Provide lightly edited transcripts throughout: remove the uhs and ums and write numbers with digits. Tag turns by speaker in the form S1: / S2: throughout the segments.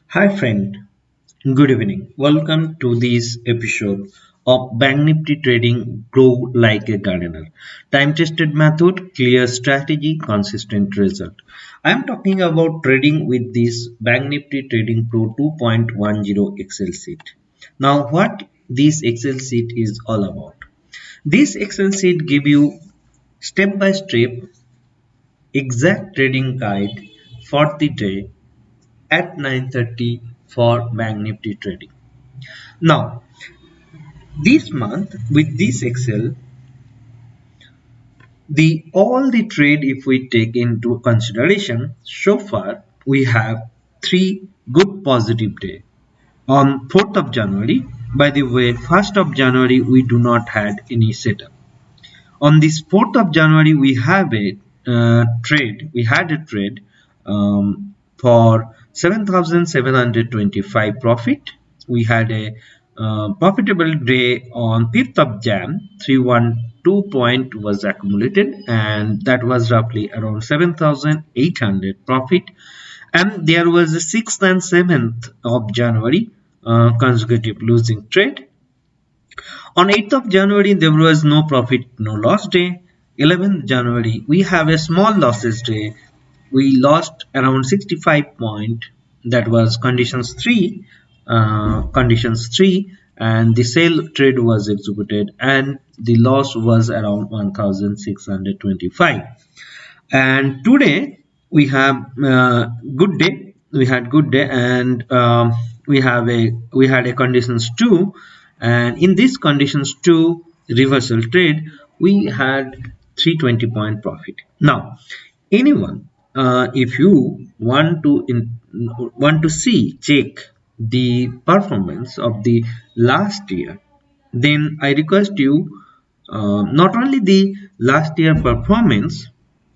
S1: Hi friend, good evening. Welcome to this episode of Banknifty Trading Grow Like a Gardener. Time tested method, clear strategy, consistent result. I am talking about trading with this Banknifty Trading Pro 2.10 Excel sheet. Now what this Excel sheet is all about? This Excel sheet give you step by step exact trading guide for the day at 9:30 for Bank Nifty trading. Now, this month with this Excel, the all the trade if we take into consideration, so far we have three good positive day. On 4th of January, by the way, 1st of January we do not had any setup. On this 4th of January we have a we had a trade for 7,725 profit. We had a profitable day on 5th of Jan, 312 point was accumulated, and that was roughly around 7,800 profit. And there was a 6th and 7th of January consecutive losing trade. On 8th of January, there was no profit, no loss day. 11th January, we have a small losses day. We lost around 65 point. That was conditions 3, and the sale trade was executed, and the loss was around 1,625. And today we have good day. We had good day, and we had a conditions 2, and in this conditions 2 reversal trade we had 320 point profit. Now anyone, if you want to see check the performance of the last year, then I request you not only the last year performance,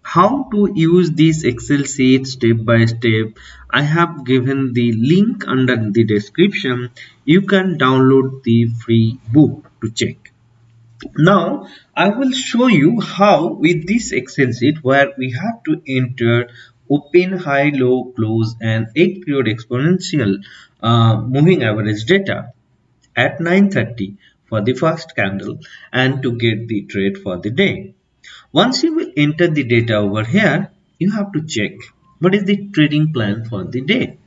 S1: how to use this Excel sheet step by step. I have given the link under the description. You can download the free book to check. Now I will show you how with this Excel sheet where we have to enter open, high, low, close and 8 period exponential moving average data at 9:30 for the first candle and to get the trade for the day. Once you will enter the data over here, you have to check what is the trading plan for the day.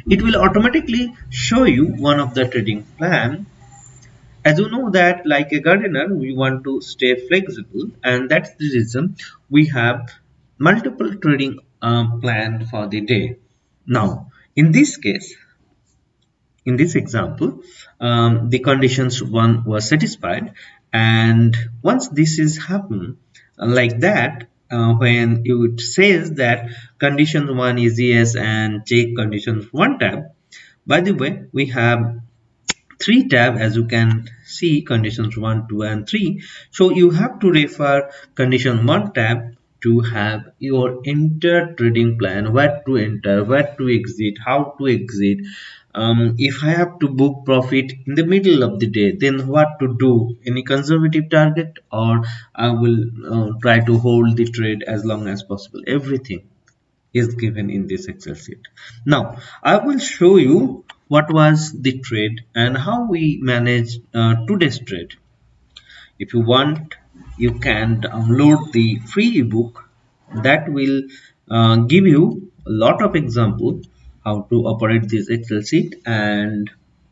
S1: It will automatically show you one of the trading plan. As you know that like a gardener, we want to stay flexible, and that's the reason we have multiple trading plan for the day. Now in this case, in this example, the conditions 1 was satisfied, and once this is happened like that, when it says that condition 1 is yes and check conditions 1 tab, by the way we have 3 tab, as you can see conditions 1, 2 and 3. So you have to refer condition 1 tab to have your entire trading plan, where to enter, where to exit, how to exit. If I have to book profit in the middle of the day, then what to do, any conservative target, or I will try to hold the trade as long as possible. Everything is given in this Excel sheet. Now I will show you what was the trade and how we manage today's trade. If you want, you can download the free ebook that will give you a lot of example how to operate this Excel sheet and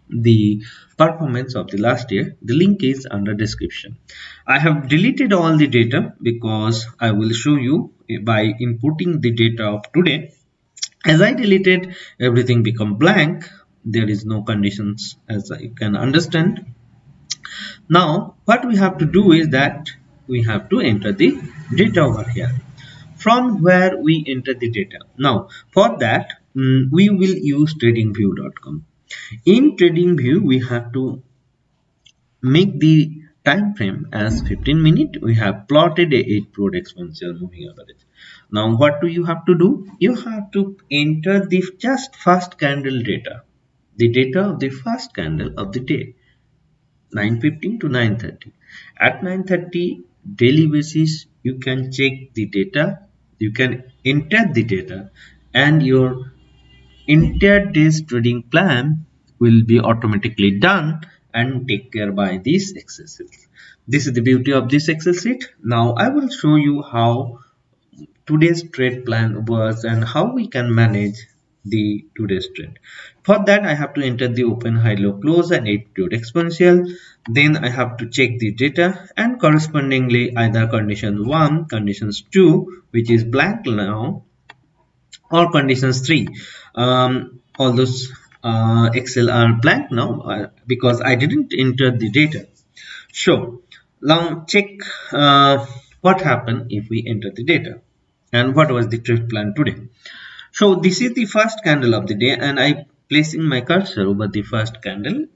S1: the performance of the last year. The link is under description. I have deleted all the data because I will show you by inputting the data of today. As I deleted, everything become blank. There is no conditions, as you can understand. Now what we have to do is that we have to enter the data over here. From where we enter the data. Now for that we will use tradingview.com. In TradingView we have to make the time frame as 15 minutes. We have plotted a 8 broad exponential moving average. Now what do you have to do? You have to enter the just first candle data, the data of the first candle of the day, 9:15 to 9:30. At 9:30 daily basis you can check the data, you can enter the data, and your entire trading plan will be automatically done and take care by this Excel sheet. This is the beauty of this Excel sheet. Now I will show you how today's trade plan works and how we can manage the today's trade. For that, I have to enter the open, high, low, close and 8-period exponential. Then I have to check the data and correspondingly either condition 1, conditions 2, which is blank now, or conditions 3. All those Excel are blank now because I didn't enter the data. So now check what happened if we enter the data and what was the trade plan today. So this is the first candle of the day and I placing my cursor over the first candle.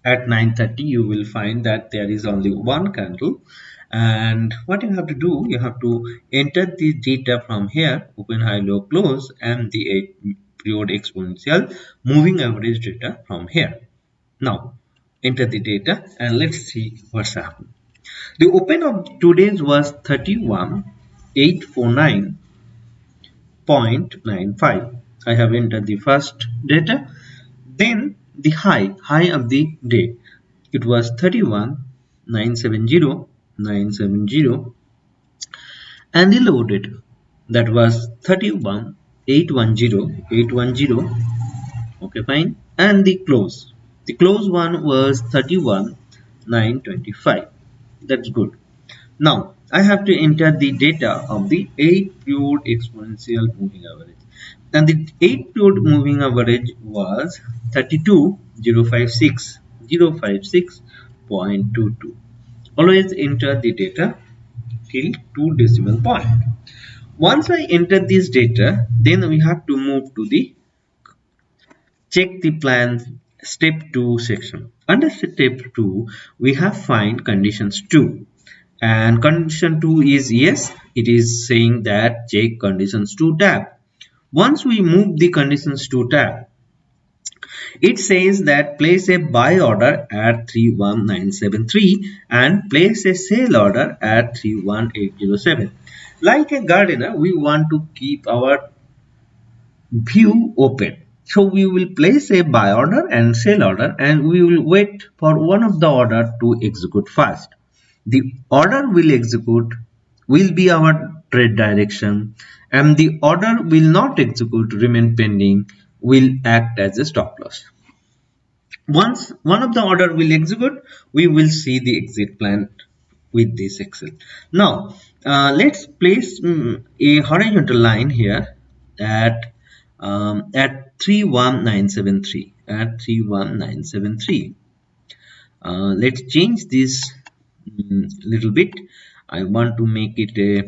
S1: At 9:30 you will find that there is only one candle, and what you have to do, you have to enter the data from here, open, high, low, close and the 8-period exponential moving average data from here. Now enter the data and let's see what's happened. The open of today's was 31,849.95. I have entered the first data. Then the high of the day, it was 31,970,970, and the low data, that was 31,810,810. Okay, fine. And the close one was 31,925. That's good. Now I have to enter the data of the 8-period exponential moving average, and the 8-period moving average was 32,056,056.22. Always enter the data till 2 decimal point. Once I enter this data, then we have to move to the check the plan step 2 section. Under step 2 we have find conditions 2, and condition 2 is yes, it is saying that check conditions 2 tab. Once we move the conditions 2 tab, it says that place a buy order at 31973 and place a sell order at 31807. Like a gardener, we want to keep our view open. So we will place a buy order and sell order and we will wait for one of the order to execute first. The order will execute will be our trade direction, and the order will not execute, remain pending, will act as a stop loss. Once one of the order will execute, we will see the exit plan with this Excel. Now let's place a horizontal line here at 31973, at 31973. Let's change this little bit. I want to make it a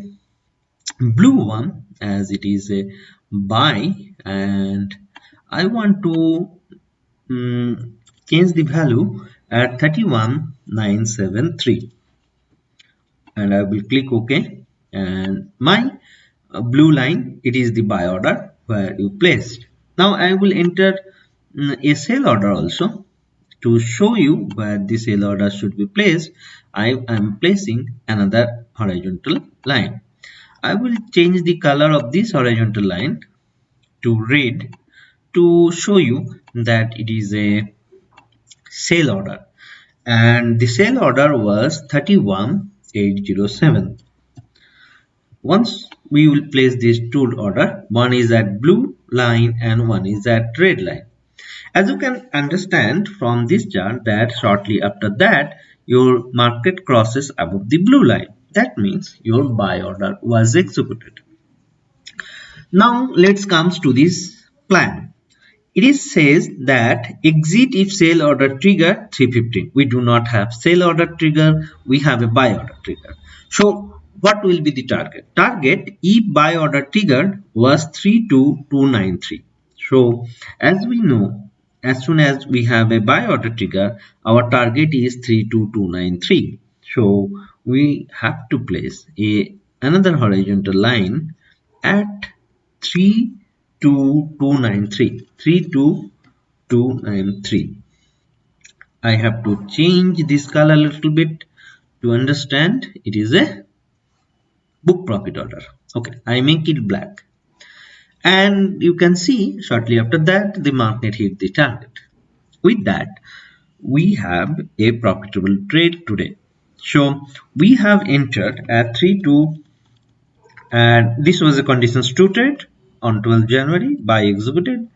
S1: blue one as it is a buy, and I want to change the value at 31973, and I will click OK, and my blue line, it is the buy order where you placed. Now I will enter a sell order also. To show you where the sell order should be placed, I am placing another horizontal line. I will change the color of this horizontal line to red to show you that it is a sell order, and the sell order was 31,807. Once we will place these two order, one is at blue line and one is at red line. As you can understand from this chart that shortly after that your market crosses above the blue line. That means your buy order was executed. Now let's comes to this plan. It says that exit if sell order trigger 315. We do not have sell order trigger, we have a buy order trigger. So what will be the target? Target if buy order triggered was 32293. So as we know, as soon as we have a buy order trigger, our target is 32293. So we have to place another horizontal line at 32293. I have to change this color a little bit to understand it is a book profit order. Okay, I make it black. And you can see shortly after that the market hit the target. With that, we have a profitable trade today. So we have entered at 3-2, and this was the conditions to trade on 12th January. Buy executed.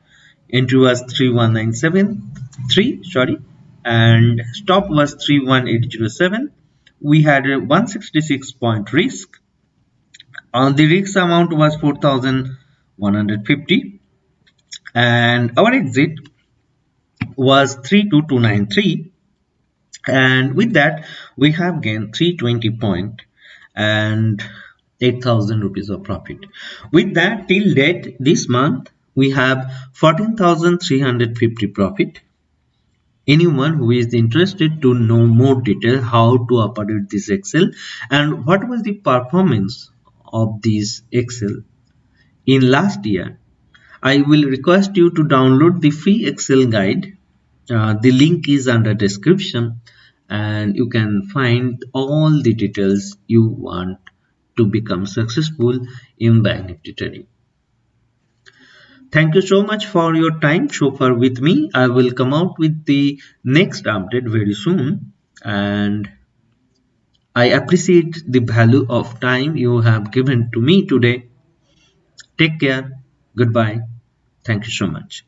S1: Entry was 31973, sorry, and stop was 31807. We had a 166 point risk. The risk amount was 4150, and our exit was 32293. And with that we have gained 320 point and 8,000 rupees of profit. With that, till date this month we have 14,350 profit. Anyone who is interested to know more detail how to operate this Excel and what was the performance of this Excel in last year, I will request you to download the free Excel guide. The link is under description, and you can find all the details you want to become successful in Bank Nifty trading. Thank you so much for your time so far with me. I will come out with the next update very soon, and I appreciate the value of time you have given to me today. Take care. Goodbye. Thank you so much.